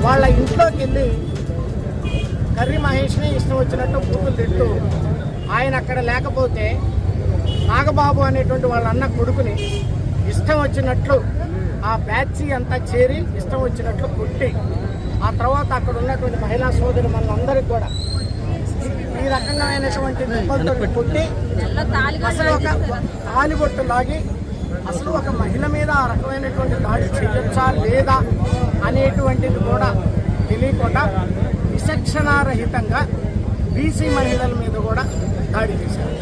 వాళ్ళ ఇంట్లోకి వెళ్ళి కర్రీ మహేష్ని ఇష్టం వచ్చినట్టు బూతులు తిట్టు ఆయన అక్కడ లేకపోతే నాగబాబు అనేటువంటి వాళ్ళ అన్న కొడుకుని ఇష్టం వచ్చినట్లు ఆ బ్యాచ్ అంతా చేరి ఇష్టం వచ్చినట్లు కొట్టి ఆ తర్వాత అక్కడ ఉన్నటువంటి మహిళా సోదరు మనందరికి కూడా ఈ రకమైనటువంటి దెబ్బలతో కొట్టి అసలు ఒక తాలిబొట్టు లాగి అసలు ఒక మహిళ మీద ఆ రకమైనటువంటి దాడి చేయొచ్చా లేదా అనేటువంటిది కూడా తెలియకుండా విచక్షణారహితంగా బీసీ మహిళల మీద కూడా దాడి చేశారు.